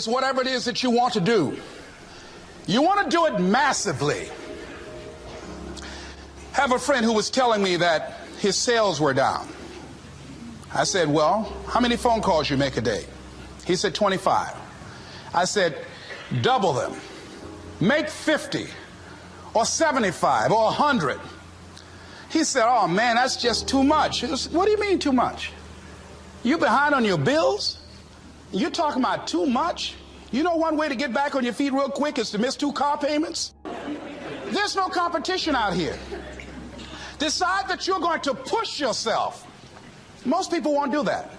Whatever it is that you want to do, you want to do it massively. I have a friend who was telling me that his sales were down. I said, well, how many phone calls you make a day? He said 25. I said, double them. Make 50 or 75 or 100. He said, oh man, that's just too much. What do you mean too much? You behind on your bills? You're talking about too much? You know one way to get back on your feet real quick is to miss 2 car payments? There's no competition out here. Decide that you're going to push yourself. Most people won't do that.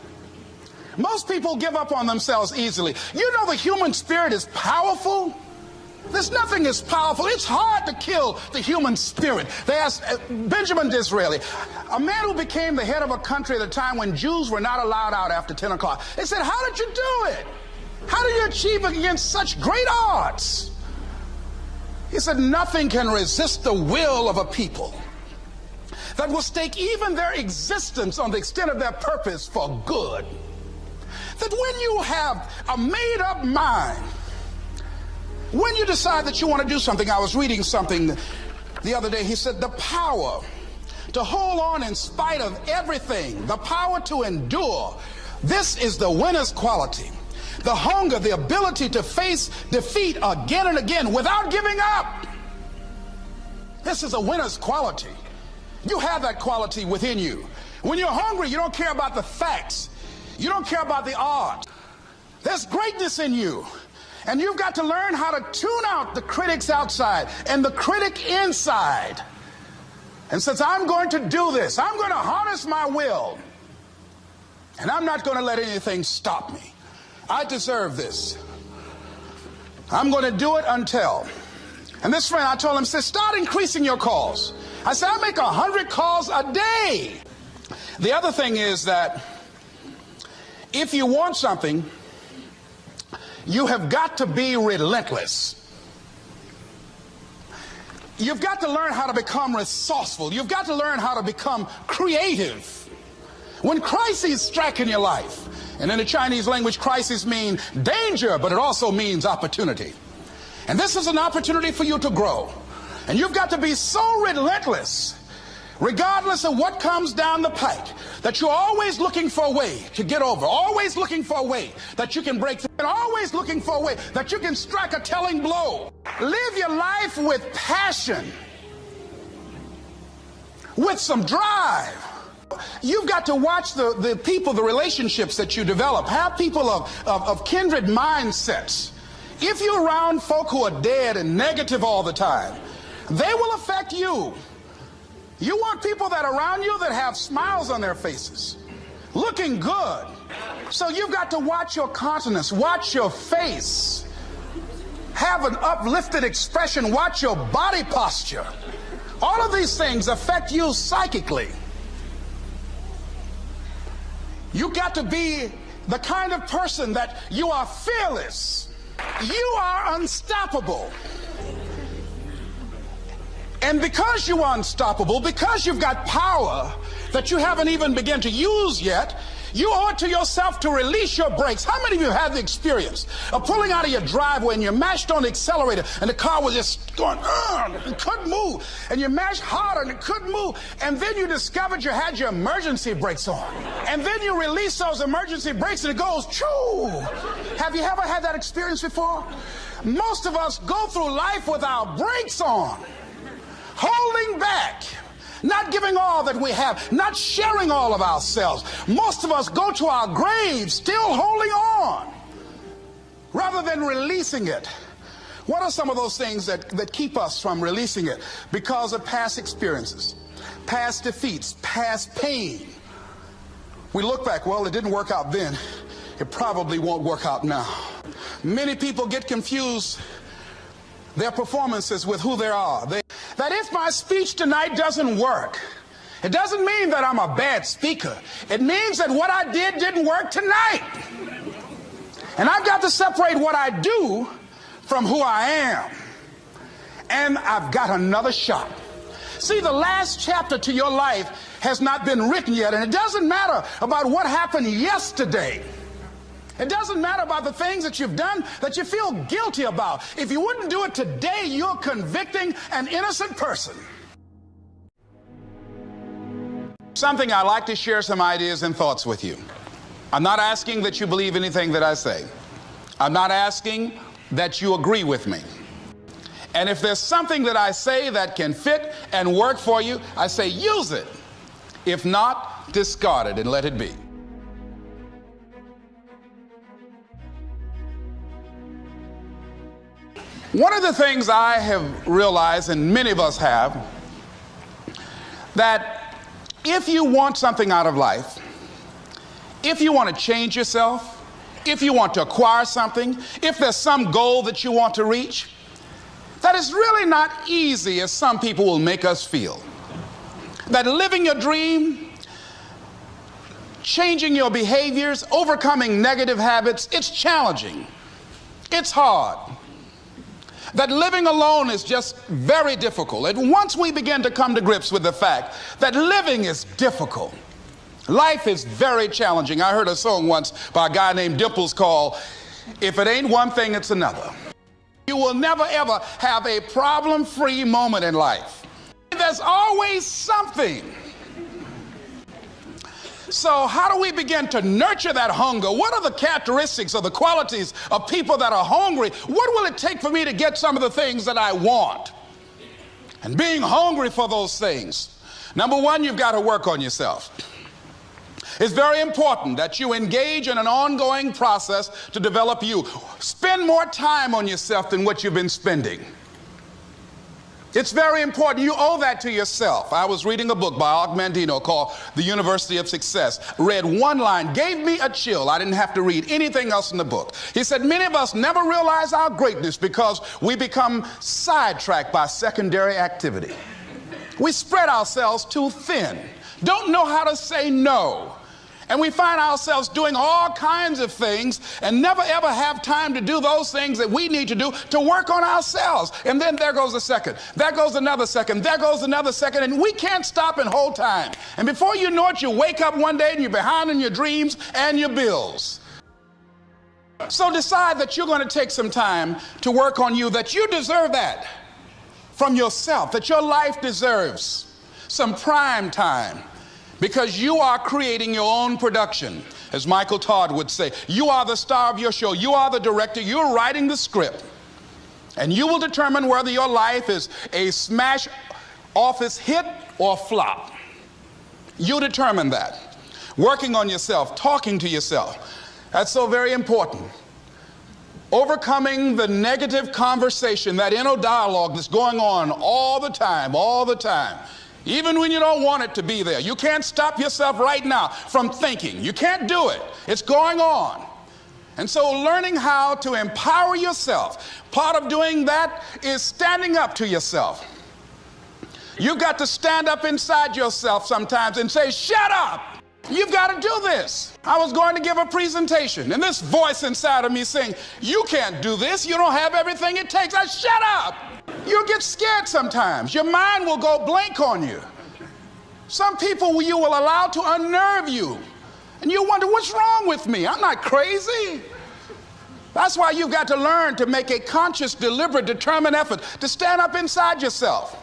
Most people give up on themselves easily. You know the human spirit is powerful. There's nothing as powerful. It's hard to kill the human spirit. They asked Benjamin Disraeli, a man who became the head of a country at a time when Jews were not allowed out after 10 o'clock. They said, how did you do it? How do you achieve it against such great odds? He said, nothing can resist the will of a people that will stake even their existence on the extent of their purpose for good. That when you have a made-up mind, when you decide that you want to do something, I was reading something the other day, he said the power to hold on in spite of everything, the power to endure, this is the winner's quality. The hunger, the ability to face defeat again and again without giving up. This is a winner's quality. You have that quality within you. When you're hungry, you don't care about the facts. You don't care about the odds. There's greatness in you. And you've got to learn how to tune out the critics outside and the critic inside. And since I'm going to do this, I'm going to harness my will. And I'm not going to let anything stop me. I deserve this. I'm going to do it until. And this friend, I told him, said, start increasing your calls. I said, I make 100 calls a day. The other thing is that if you want something, you have got to be relentless. You've got to learn how to become resourceful. You've got to learn how to become creative. When crises strike in your life, and in the Chinese language, crises mean danger, but it also means opportunity. And this is an opportunity for you to grow. And you've got to be so relentless, regardless of what comes down the pike, that you're always looking for a way to get over, always looking for a way that you can break through, and always looking for a way that you can strike a telling blow. Live your life with passion, with some drive. You've got to watch the people, the relationships that you develop. Have people of kindred mindsets. If you're around folk who are dead and negative all the time, they will affect you. You want people that are around you that have smiles on their faces, looking good. So you've got to watch your countenance, watch your face, have an uplifted expression, watch your body posture. All of these things affect you psychically. You got to be the kind of person that you are fearless. You are unstoppable. And because you are unstoppable, because you've got power that you haven't even begun to use yet, you owe it to yourself to release your brakes. How many of you have the experience of pulling out of your driveway and you mashed on the accelerator and the car was just going, it couldn't move, and you mashed harder and it couldn't move, and then you discovered you had your emergency brakes on, and then you release those emergency brakes and it goes, choo! Have you ever had that experience before? Most of us go through life with our brakes on, holding back, not giving all that we have, not sharing all of ourselves. Most of us go to our graves still holding on rather than releasing it. What are some of those things that keep us from releasing it? Because of past experiences, past defeats, past pain. We look back, well, it didn't work out then. It probably won't work out now. Many people get confused their performances with who they are. That if my speech tonight doesn't work, it doesn't mean that I'm a bad speaker. It means that what I did didn't work tonight. And I've got to separate what I do from who I am. And I've got another shot. See, the last chapter to your life has not been written yet, and it doesn't matter about what happened yesterday. It doesn't matter about the things that you've done that you feel guilty about. If you wouldn't do it today, you're convicting an innocent person. Something I like to share some ideas and thoughts with you. I'm not asking that you believe anything that I say. I'm not asking that you agree with me. And if there's something that I say that can fit and work for you, I say use it. If not, discard it and let it be. One of the things I have realized, and many of us have, that if you want something out of life, if you want to change yourself, if you want to acquire something, if there's some goal that you want to reach, that is really not easy as some people will make us feel. That living your dream, changing your behaviors, overcoming negative habits, it's challenging. It's hard. That living alone is just very difficult. And once we begin to come to grips with the fact that living is difficult, life is very challenging. I heard a song once by a guy named Dimples called, "If it ain't one thing, it's another." You will never ever have a problem-free moment in life. There's always something. So how do we begin to nurture that hunger? What are the characteristics or the qualities of people that are hungry? What will it take for me to get some of the things that I want? And being hungry for those things, number one, you've got to work on yourself. It's very important that you engage in an ongoing process to develop you. Spend more time on yourself than what you've been spending. It's very important. You owe that to yourself. I was reading a book by Og Mandino called The University of Success. Read one line, gave me a chill. I didn't have to read anything else in the book. He said, many of us never realize our greatness because we become sidetracked by secondary activity. We spread ourselves too thin, don't know how to say no. And we find ourselves doing all kinds of things and never ever have time to do those things that we need to do to work on ourselves. And then there goes a second, there goes another second, there goes another second, and we can't stop and hold time. And before you know it, you wake up one day and you're behind on your dreams and your bills. So decide that you're going to take some time to work on you, that you deserve that from yourself, that your life deserves some prime time. Because you are creating your own production. As Michael Todd would say, you are the star of your show. You are the director. You're writing the script. And you will determine whether your life is a smash office hit or flop. You determine that. Working on yourself, talking to yourself. That's so very important. Overcoming the negative conversation, that inner dialogue that's going on all the time, even when you don't want it to be there. You can't stop yourself right now from thinking. You can't do it. It's going on. And so learning how to empower yourself, part of doing that is standing up to yourself. You've got to stand up inside yourself sometimes and say, shut up. You've got to do this. I was going to give a presentation, and this voice inside of me saying, you can't do this. You don't have everything it takes. Shut up. You'll get scared sometimes. Your mind will go blank on you. Some people you will allow to unnerve you, and you wonder, what's wrong with me? I'm not crazy. That's why you've got to learn to make a conscious, deliberate, determined effort to stand up inside yourself.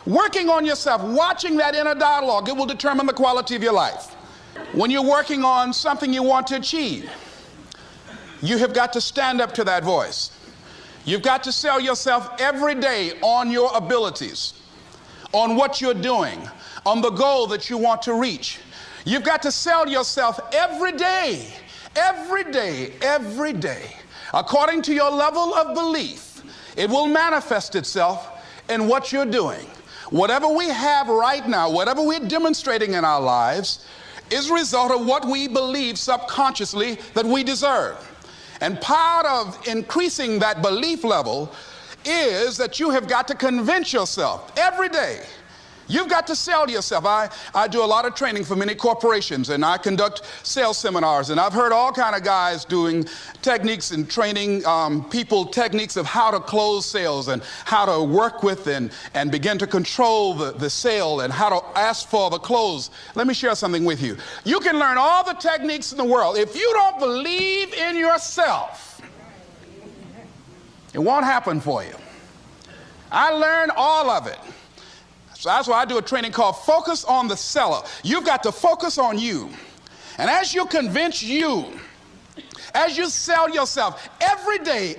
Working on yourself, watching that inner dialogue, it will determine the quality of your life. When you're working on something you want to achieve, you have got to stand up to that voice. You've got to sell yourself every day on your abilities, on what you're doing, on the goal that you want to reach. You've got to sell yourself every day, according to your level of belief. It will manifest itself in what you're doing. Whatever we have right now, whatever we're demonstrating in our lives, is a result of what we believe subconsciously that we deserve. And part of increasing that belief level is that you have got to convince yourself every day You've got to sell yourself. I do a lot of training for many corporations, and I conduct sales seminars, and I've heard all kind of guys doing techniques and training people techniques of how to close sales and how to work with and begin to control the sale and how to ask for the close. Let me share something with you. You can learn all the techniques in the world. If you don't believe in yourself, it won't happen for you. I learned all of it. So that's why I do a training called Focus on the Seller. You've got to focus on you. And as you convince you, as you sell yourself every day,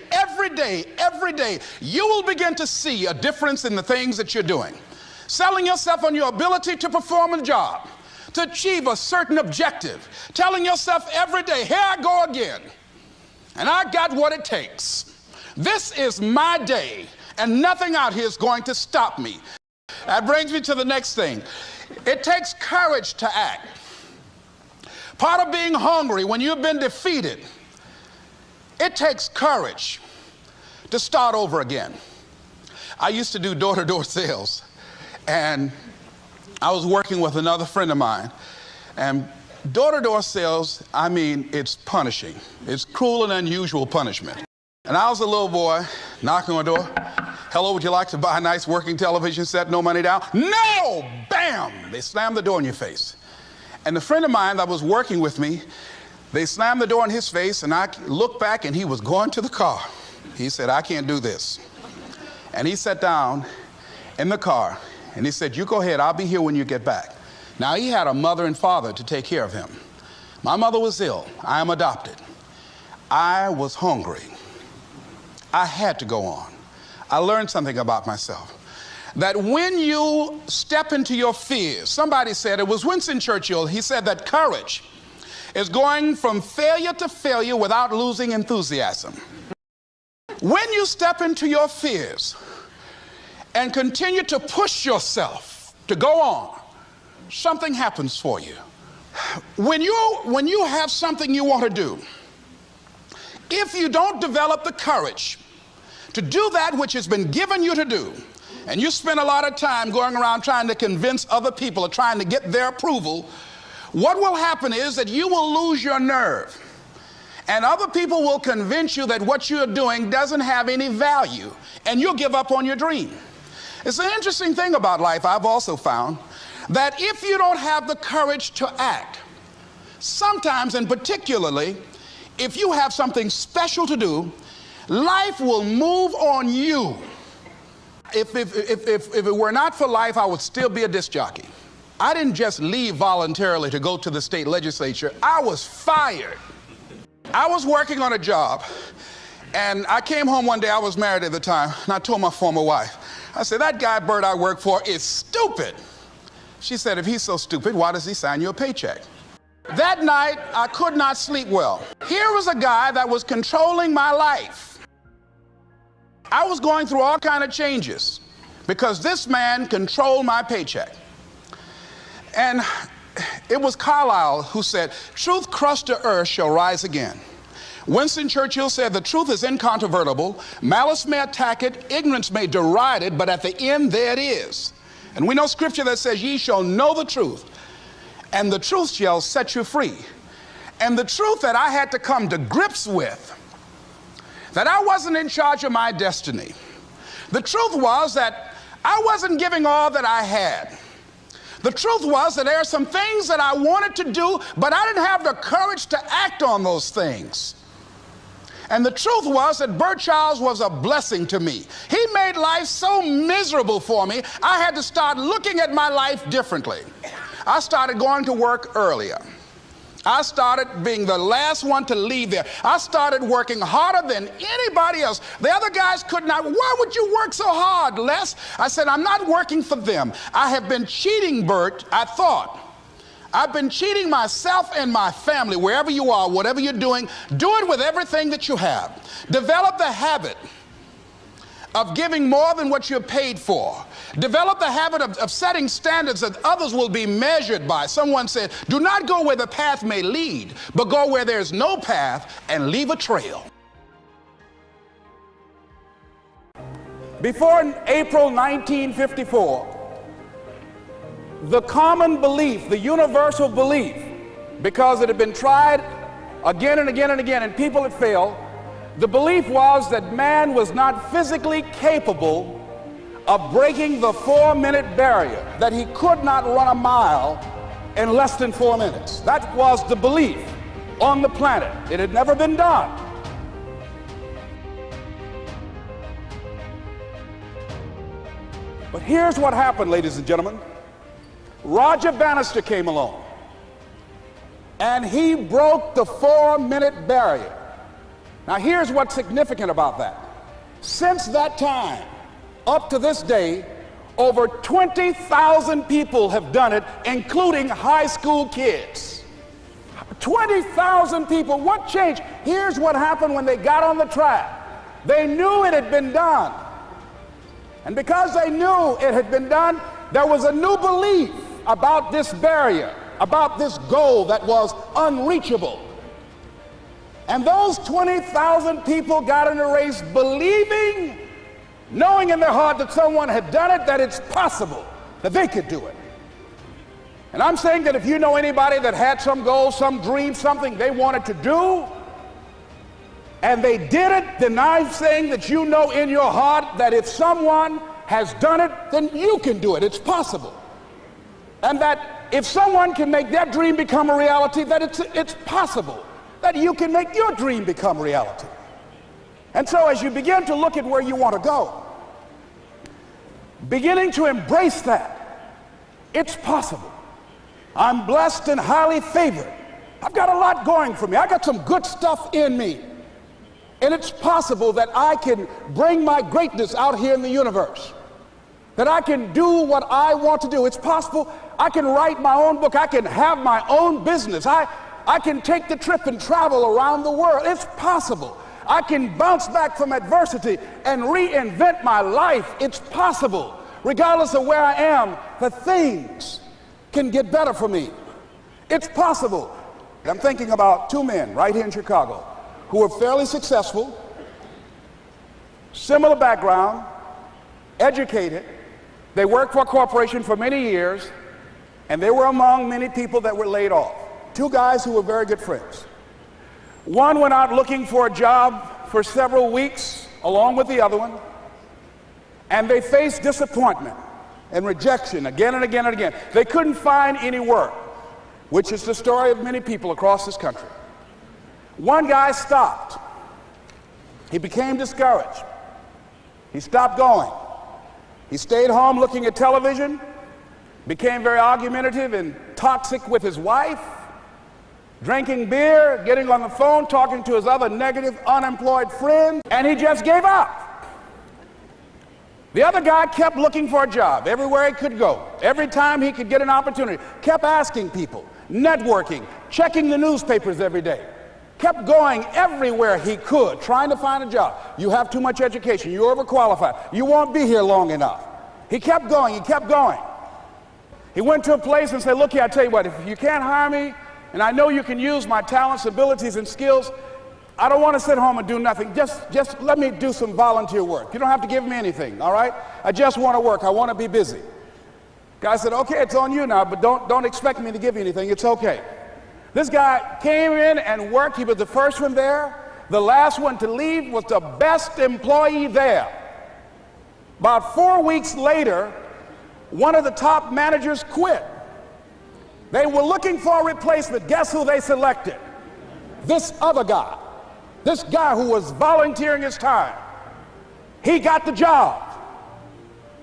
you will begin to see a difference in the things that you're doing. Selling yourself on your ability to perform a job, to achieve a certain objective. Telling yourself every day, here I go again. And I got what it takes. This is my day, and nothing out here is going to stop me. That brings me to the next thing. It takes courage to act. Part of being hungry when you've been defeated, it takes courage to start over again. I used to do door-to-door sales, and I was working with another friend of mine, and door-to-door sales, I mean, it's punishing. It's cruel and unusual punishment. And I was a little boy knocking on the door. Hello, would you like to buy a nice working television set? No money down? No! Bam! They slammed the door in your face. And the friend of mine that was working with me, they slammed the door in his face, and I looked back, and he was going to the car. He said, I can't do this. And he sat down in the car, and he said, you go ahead, I'll be here when you get back. Now, he had a mother and father to take care of him. My mother was ill. I am adopted. I was hungry. I had to go on. I learned something about myself. That when you step into your fears, somebody said, it was Winston Churchill, he said that courage is going from failure to failure without losing enthusiasm. When you step into your fears and continue to push yourself to go on, something happens for you. When you have something you want to do, if you don't develop the courage to do that which has been given you to do, and you spend a lot of time going around trying to convince other people or trying to get their approval, what will happen is that you will lose your nerve. And other people will convince you that what you're doing doesn't have any value, and you'll give up on your dream. It's an interesting thing about life, I've also found, that if you don't have the courage to act, sometimes and particularly, if you have something special to do, life will move on you. If it were not for life, I would still be a disc jockey. I didn't just leave voluntarily to go to the state legislature. I was fired. I was working on a job, and I came home one day. I was married at the time, and I told my former wife, I said, that guy Bert I work for is stupid. She said, if he's so stupid, why does he sign you a paycheck? That night, I could not sleep well. Here was a guy that was controlling my life. I was going through all kinds of changes because this man controlled my paycheck. And it was Carlyle who said, truth crushed to earth shall rise again. Winston Churchill said, the truth is incontrovertible. Malice may attack it, ignorance may deride it, but at the end there it is. And we know scripture that says, ye shall know the truth, and the truth shall set you free. And the truth that I had to come to grips with, that I wasn't in charge of my destiny. The truth was that I wasn't giving all that I had. The truth was that there are some things that I wanted to do, but I didn't have the courage to act on those things. And the truth was that Bert Childs was a blessing to me. He made life so miserable for me, I had to start looking at my life differently. I started going to work earlier. I started being the last one to leave there. I started working harder than anybody else. The other guys could not. Why would you work so hard, Les? I said, I'm not working for them. I have been cheating, Bert, I thought. I've been cheating myself and my family. Wherever you are, whatever you're doing, do it with everything that you have. Develop the habit of giving more than what you're paid for. Develop the habit of setting standards that others will be measured by. Someone said, do not go where the path may lead, but go where there's no path and leave a trail. Before April 1954, The common belief, the universal belief, because it had been tried again and again and again, and people had failed, the belief was that man was not physically capable of breaking the 4-minute barrier, that he could not run a mile in less than 4 minutes. That was the belief on the planet. It had never been done. But here's what happened, ladies and gentlemen. Roger Bannister came along, and he broke the 4-minute barrier. Now here's what's significant about that. Since that time, up to this day, over 20,000 people have done it, including high school kids. 20,000 people. What changed? Here's what happened when they got on the track. They knew it had been done. And because they knew it had been done, there was a new belief about this barrier, about this goal that was unreachable. And those 20,000 people got in the race believing, knowing in their heart that someone had done it, that it's possible, that they could do it. And I'm saying that if you know anybody that had some goal, some dream, something they wanted to do, and they did it, then I'm saying that you know in your heart that if someone has done it, then you can do it. It's possible. And that if someone can make their dream become a reality, that it's possible that you can make your dream become reality. And so as you begin to look at where you want to go, beginning to embrace that, it's possible. I'm blessed and highly favored. I've got a lot going for me. I got some good stuff in me. And it's possible that I can bring my greatness out here in the universe, that I can do what I want to do. It's possible I can write my own book. I can have my own business. I can take the trip and travel around the world. It's possible. I can bounce back from adversity and reinvent my life. It's possible. Regardless of where I am, that things can get better for me. It's possible. I'm thinking about two men right here in Chicago who were fairly successful, similar background, educated. They worked for a corporation for many years, and they were among many people that were laid off. Two guys who were very good friends. One went out looking for a job for several weeks along with the other one, and they faced disappointment and rejection again and again and again. They couldn't find any work, which is the story of many people across this country. One guy stopped. He became discouraged. He stopped going. He stayed home looking at television, became very argumentative and toxic with his wife, drinking beer, getting on the phone, talking to his other negative, unemployed friends, and he just gave up. The other guy kept looking for a job everywhere he could go. Every time he could get an opportunity, kept asking people, networking, checking the newspapers every day. Kept going everywhere he could, trying to find a job. You have too much education. You're overqualified. You won't be here long enough. He kept going. He kept going. He went to a place and said, look here, I tell you what, if you can't hire me, and I know you can use my talents, abilities, and skills, I don't want to sit home and do nothing. Just let me do some volunteer work. You don't have to give me anything, all right? I just want to work. I want to be busy. Guy said, okay, it's on you now, but don't expect me to give you anything. It's okay. This guy came in and worked. He was the first one there. The last one to leave was the best employee there. About 4 weeks later, one of the top managers quit. They were looking for a replacement. Guess who they selected? This other guy. This guy who was volunteering his time. He got the job.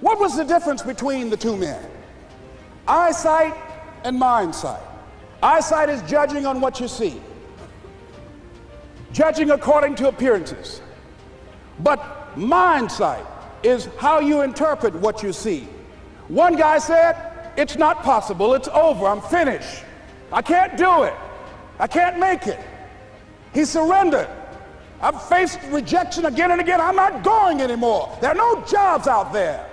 What was the difference between the two men? Eyesight and mindsight. Eyesight is judging on what you see, judging according to appearances. But mindsight is how you interpret what you see. One guy said, it's not possible, it's over, I'm finished. I can't do it. I can't make it. He surrendered. I've faced rejection again and again. I'm not going anymore. There are no jobs out there.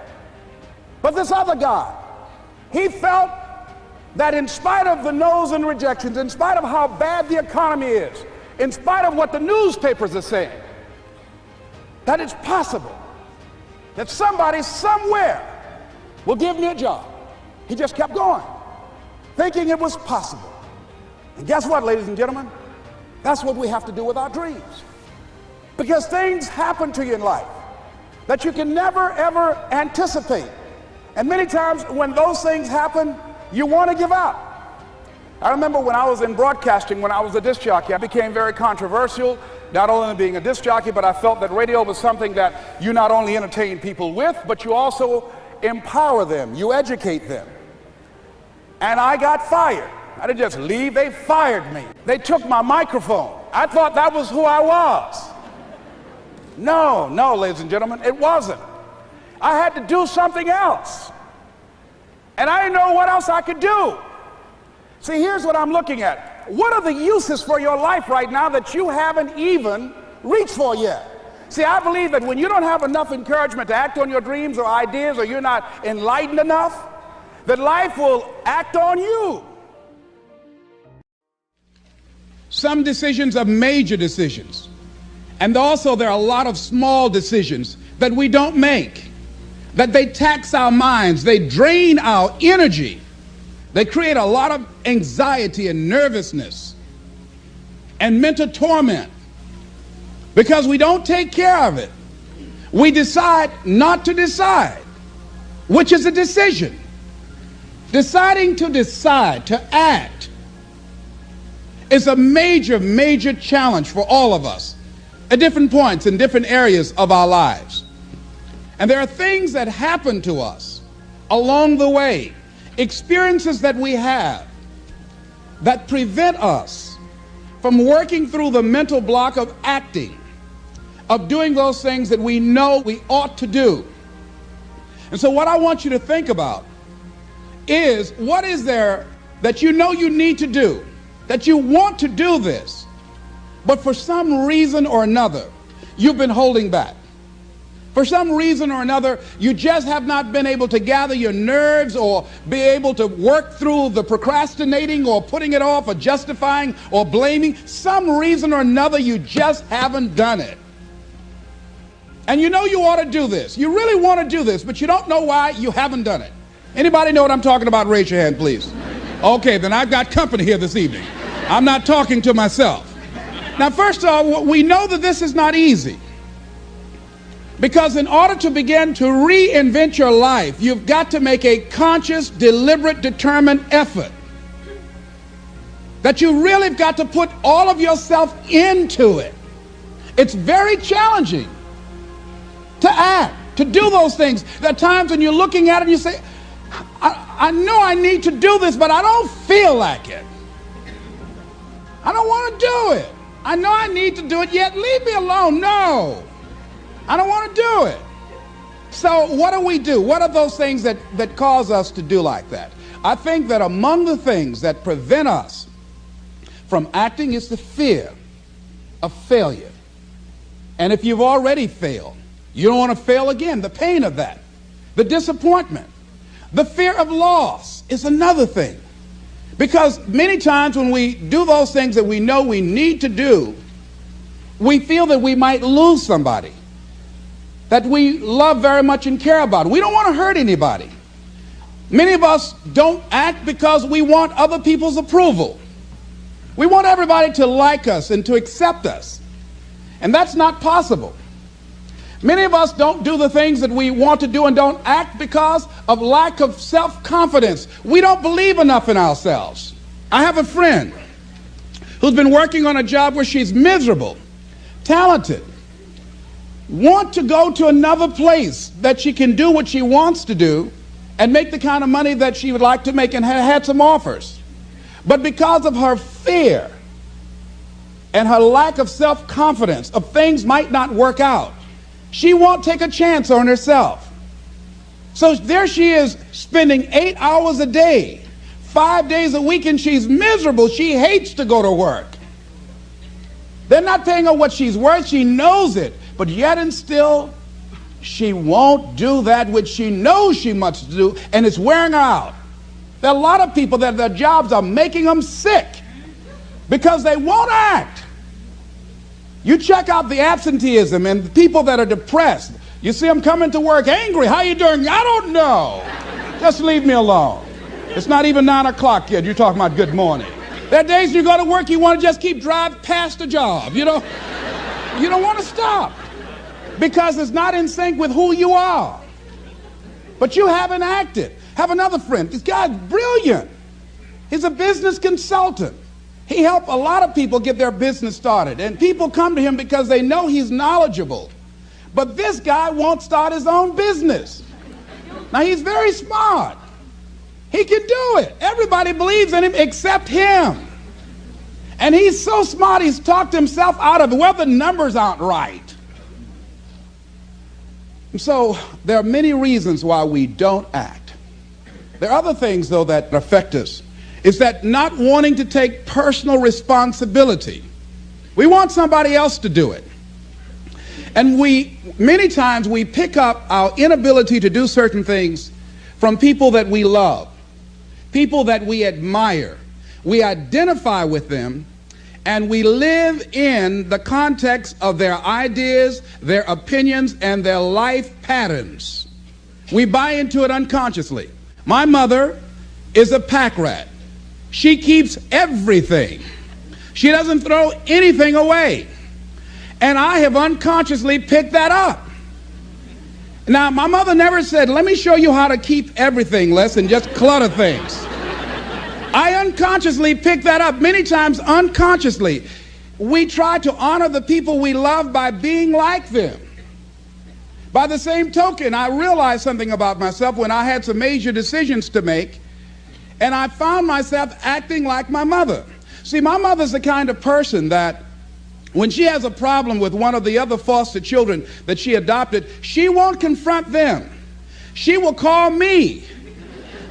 But this other guy, he felt that in spite of the no's and rejections, in spite of how bad the economy is, in spite of what the newspapers are saying, that it's possible that somebody somewhere will give me a job. He just kept going, thinking it was possible. And guess what, ladies and gentlemen? That's what we have to do with our dreams. Because things happen to you in life that you can never, ever anticipate. And many times when those things happen, you want to give up. I remember when I was in broadcasting, when I was a disc jockey, I became very controversial, not only being a disc jockey, but I felt that radio was something that you not only entertain people with, but you also empower them, you educate them. And I got fired. I didn't just leave, they fired me. They took my microphone. I thought that was who I was. No, ladies and gentlemen, it wasn't. I had to do something else. And I didn't know what else I could do. See, here's what I'm looking at. What are the uses for your life right now that you haven't even reached for yet? See, I believe that when you don't have enough encouragement to act on your dreams or ideas, or you're not enlightened enough, that life will act on you. Some decisions are major decisions. And also there are a lot of small decisions that we don't make, that they tax our minds, they drain our energy. They create a lot of anxiety and nervousness and mental torment because we don't take care of it. We decide not to decide, which is a decision. Deciding to decide, to act, is a major, major challenge for all of us at different points in different areas of our lives. And there are things that happen to us along the way, experiences that we have that prevent us from working through the mental block of acting, of doing those things that we know we ought to do. And so what I want you to think about is, what is there that you know you need to do, that you want to do this, but for some reason or another, you've been holding back. For some reason or another, you just have not been able to gather your nerves or be able to work through the procrastinating or putting it off or justifying or blaming. Some reason or another, you just haven't done it. And you know you ought to do this. You really want to do this, but you don't know why you haven't done it. Anybody know what I'm talking about? Raise your hand, please. Okay, then I've got company here this evening. I'm not talking to myself. Now, first of all, we know that this is not easy. Because in order to begin to reinvent your life, you've got to make a conscious, deliberate, determined effort. That you really have got to put all of yourself into it. It's very challenging to act, to do those things. There are times when you're looking at it and you say, I know I need to do this, but I don't feel like it. I don't want to do it. I know I need to do it, yet leave me alone. No. I don't want to do it. So what do we do? What are those things that cause us to do like that? I think that among the things that prevent us from acting is the fear of failure. And if you've already failed, you don't want to fail again. The pain of that, the disappointment, the fear of loss is another thing. Because many times when we do those things that we know we need to do, we feel that we might lose somebody that we love very much and care about. We don't want to hurt anybody. Many of us don't act because we want other people's approval. We want everybody to like us and to accept us. And that's not possible. Many of us don't do the things that we want to do and don't act because of lack of self-confidence. We don't believe enough in ourselves. I have a friend who's been working on a job where she's miserable, talented, want to go to another place that she can do what she wants to do and make the kind of money that she would like to make, and had some offers. But because of her fear and her lack of self-confidence of things might not work out, she won't take a chance on herself. So there she is, spending 8 hours a day, 5 days a week, and she's miserable. She hates to go to work. They're not paying her what she's worth. She knows it. But yet and still, she won't do that which she knows she must do, and it's wearing her out. There are a lot of people that their jobs are making them sick because they won't act. You check out the absenteeism and the people that are depressed. You see them coming to work angry. How you doing? I don't know. Just leave me alone. It's not even 9 o'clock yet. You're talking about good morning. There are days you go to work, you want to just keep driving past the job. You don't want to stop because it's not in sync with who you are. But you haven't acted. Have another friend. This guy's brilliant. He's a business consultant. He helped a lot of people get their business started. And people come to him because they know he's knowledgeable. But this guy won't start his own business. Now, he's very smart. He can do it. Everybody believes in him except him. And he's so smart, he's talked himself out of it. Well, the numbers aren't right. So there are many reasons why we don't act. There are other things, though, that affect us. It's that not wanting to take personal responsibility. We want somebody else to do it. And many times we pick up our inability to do certain things from people that we love, people that we admire. We identify with them, and we live in the context of their ideas, their opinions, and their life patterns. We buy into it unconsciously. My mother is a pack rat. She keeps everything. She doesn't throw anything away. And I have unconsciously picked that up. Now, my mother never said, let me show you how to keep everything, Les, and just clutter things. I unconsciously picked that up. Many times unconsciously. We try to honor the people we love by being like them. By the same token, I realized something about myself when I had some major decisions to make, and I found myself acting like my mother. See, my mother's the kind of person that when she has a problem with one of the other foster children that she adopted, she won't confront them. She will call me.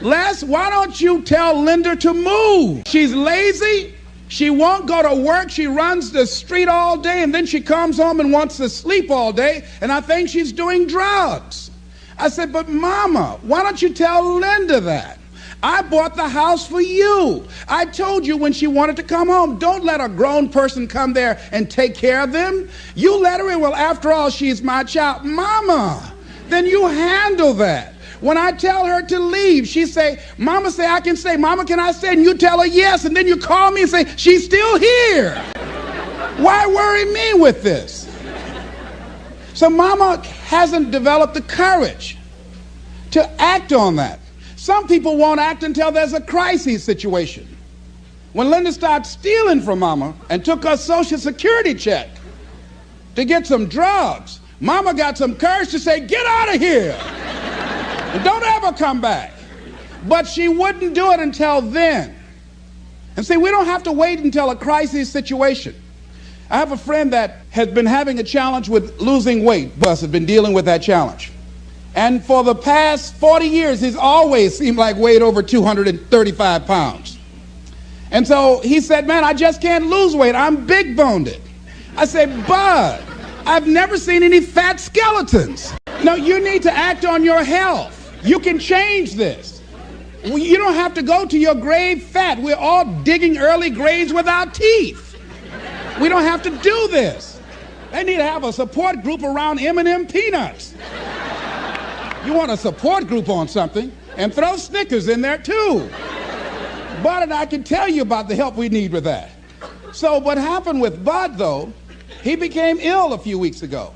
Les, why don't you tell Linda to move? She's lazy. She won't go to work. She runs the street all day, and then she comes home and wants to sleep all day, and I think she's doing drugs. I said, but Mama, why don't you tell Linda that? I bought the house for you. I told you when she wanted to come home, don't let a grown person come there and take care of them. You let her in. Well, after all, she's my child. Mama, then you handle that. When I tell her to leave, she say, Mama say I can stay. Mama, can I stay? And you tell her yes, and then you call me and say, she's still here. Why worry me with this? So Mama hasn't developed the courage to act on that. Some people won't act until there's a crisis situation. When Linda started stealing from Mama and took her Social Security check to get some drugs, Mama got some courage to say, get out of here and don't ever come back. But she wouldn't do it until then. And see, we don't have to wait until a crisis situation. I have a friend that has been having a challenge with losing weight. Bus has been dealing with that challenge. And for the past 40 years, he's always seemed like weighed over 235 pounds. And so he said, man, I just can't lose weight. I'm big boned. I said, Bud, I've never seen any fat skeletons. No, you need to act on your health. You can change this. You don't have to go to your grave fat. We're all digging early graves with our teeth. We don't have to do this. They need to have a support group around M&M peanuts. You want a support group on something, and throw Snickers in there too. Bud and I can tell you about the help we need with that. So what happened with Bud, though, he became ill a few weeks ago.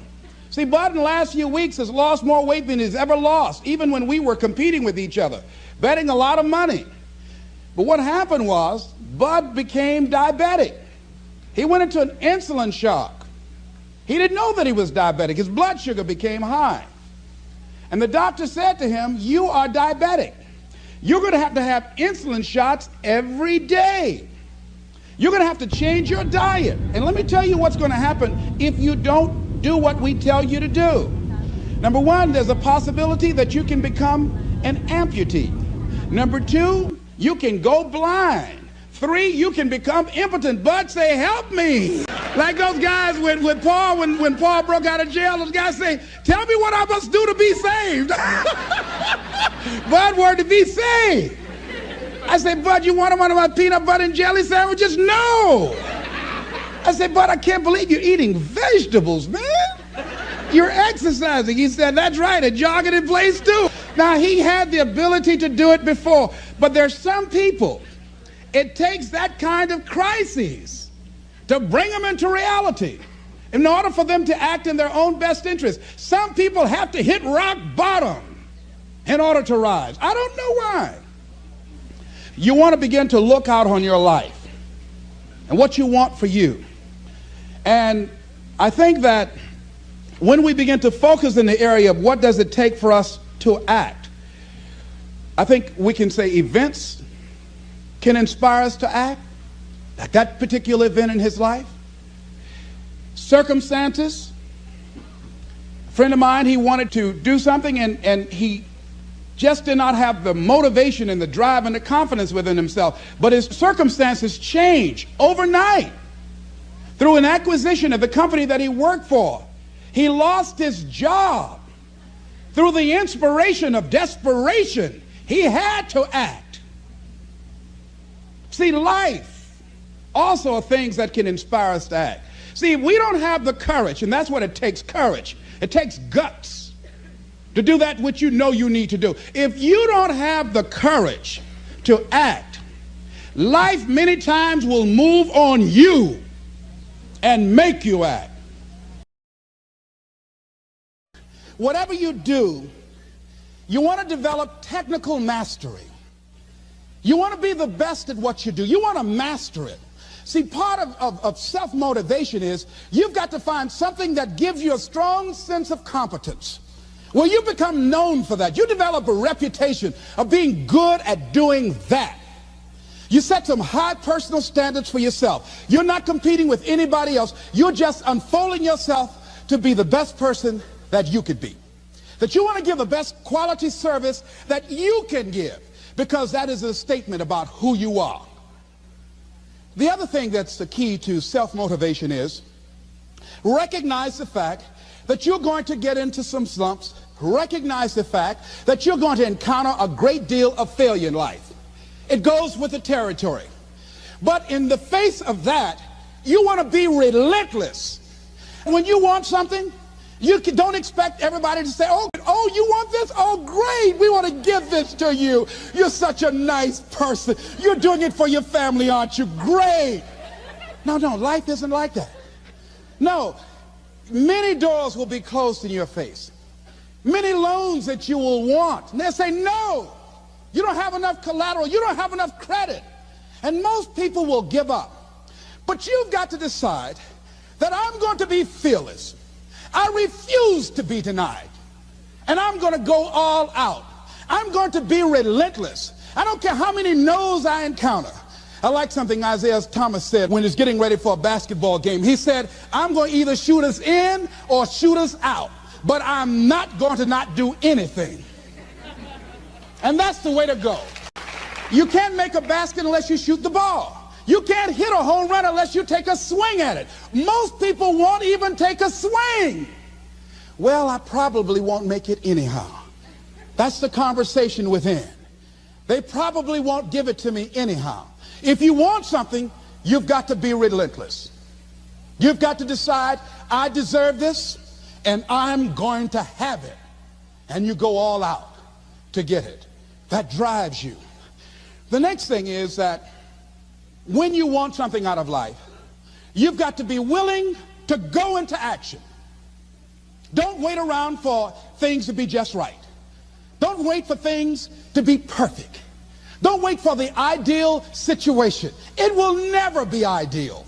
See, Bud in the last few weeks has lost more weight than he's ever lost, even when we were competing with each other, betting a lot of money. But what happened was, Bud became diabetic. He went into an insulin shock. He didn't know that he was diabetic. His blood sugar became high. And the doctor said to him, you are diabetic. You're going to have insulin shots every day. You're going to have to change your diet. And let me tell you what's going to happen if you don't do what we tell you to do. Number one, there's a possibility that you can become an amputee. Number two, you can go blind. 3, you can become impotent. Bud say, help me. Like those guys with Paul, when Paul broke out of jail, those guys say, tell me what I must do to be saved. Bud wanted to be saved. I said, Bud, you want one of my peanut butter and jelly sandwiches? No. I said, Bud, I can't believe you're eating vegetables, man. You're exercising. He said, that's right, and jogging in place too. Now, he had the ability to do it before, but there's some people, it takes that kind of crises to bring them into reality in order for them to act in their own best interest. Some people have to hit rock bottom in order to rise. I don't know why. You want to begin to look out on your life and what you want for you. And I think that when we begin to focus in the area of what does it take for us to act, I think we can say events can inspire us to act, like that particular event in his life. Circumstances. A friend of mine, he wanted to do something and he just did not have the motivation and the drive and the confidence within himself. But his circumstances changed overnight through an acquisition of the company that he worked for. He lost his job. Through the inspiration of desperation, he had to act. See, life also are things that can inspire us to act. See, if we don't have the courage, and that's what it takes, courage. It takes guts to do that which you know you need to do. If you don't have the courage to act, life many times will move on you and make you act. Whatever you do, you want to develop technical mastery. You want to be the best at what you do. You want to master it. See, part of self-motivation is you've got to find something that gives you a strong sense of competence. Well, you become known for that. You develop a reputation of being good at doing that. You set some high personal standards for yourself. You're not competing with anybody else. You're just unfolding yourself to be the best person that you could be. That you want to give the best quality service that you can give, because that is a statement about who you are. The other thing that's the key to self-motivation is recognize the fact that you're going to get into some slumps. Recognize the fact that you're going to encounter a great deal of failure in life. It goes with the territory. But in the face of that, you want to be relentless. When you want something, you don't expect everybody to say, oh, you want this? Oh, great. We want to give this to you. You're such a nice person. You're doing it for your family, aren't you? Great. No, life isn't like that. No, many doors will be closed in your face. Many loans that you will want. And they'll say, no, you don't have enough collateral. You don't have enough credit. And most people will give up. But you've got to decide that I'm going to be fearless. I refuse to be denied. And I'm going to go all out. I'm going to be relentless. I don't care how many no's I encounter. I like something Isaiah Thomas said when he was getting ready for a basketball game. He said, I'm going to either shoot us in or shoot us out, but I'm not going to not do anything. And that's the way to go. You can't make a basket unless you shoot the ball. You can't hit a home run unless you take a swing at it. Most people won't even take a swing. Well, I probably won't make it anyhow. That's the conversation within. They probably won't give it to me anyhow. If you want something, you've got to be relentless. You've got to decide, I deserve this, and I'm going to have it. And you go all out to get it. That drives you. The next thing is that when you want something out of life, you've got to be willing to go into action. Don't wait around for things to be just right. Don't wait for things to be perfect. Don't wait for the ideal situation. It will never be ideal.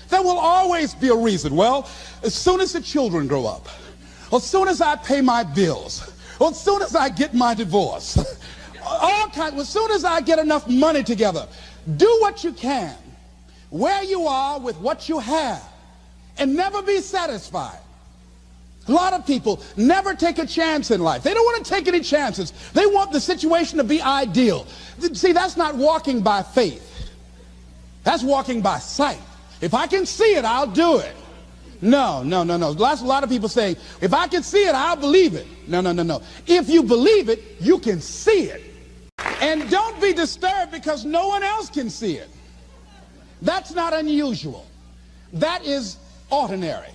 There will always be a reason. Well, as soon as the children grow up, or as soon as I pay my bills, or as soon as I get my divorce, as soon as I get enough money together, do what you can, where you are with what you have, and never be satisfied. A lot of people never take a chance in life. They don't want to take any chances. They want the situation to be ideal. See, that's not walking by faith. That's walking by sight. If I can see it, I'll do it. No. That's a lot of people saying, if I can see it, I'll believe it. No. If you believe it, you can see it. And don't be disturbed because no one else can see it. That's not unusual. That is ordinary.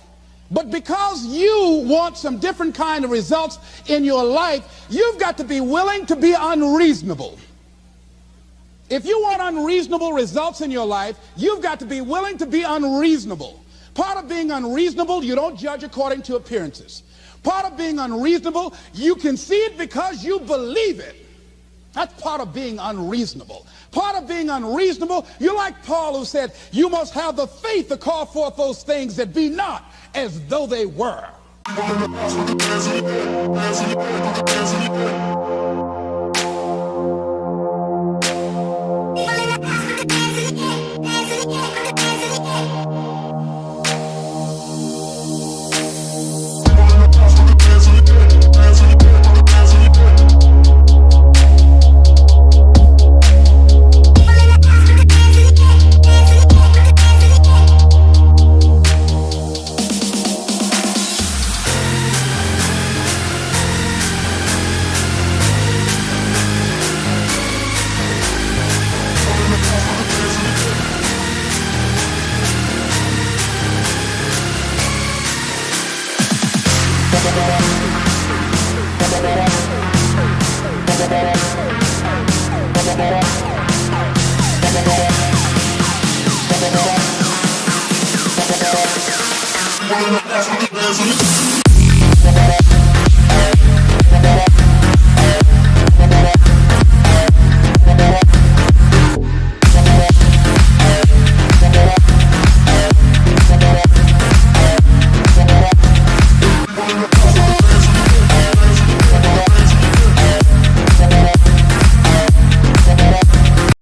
But because you want some different kind of results in your life, you've got to be willing to be unreasonable. If you want unreasonable results in your life, you've got to be willing to be unreasonable. Part of being unreasonable, you don't judge according to appearances. Part of being unreasonable, you can see it because you believe it. That's part of being unreasonable. Part of being unreasonable, you're like Paul who said, you must have the faith to call forth those things that be not as though they were.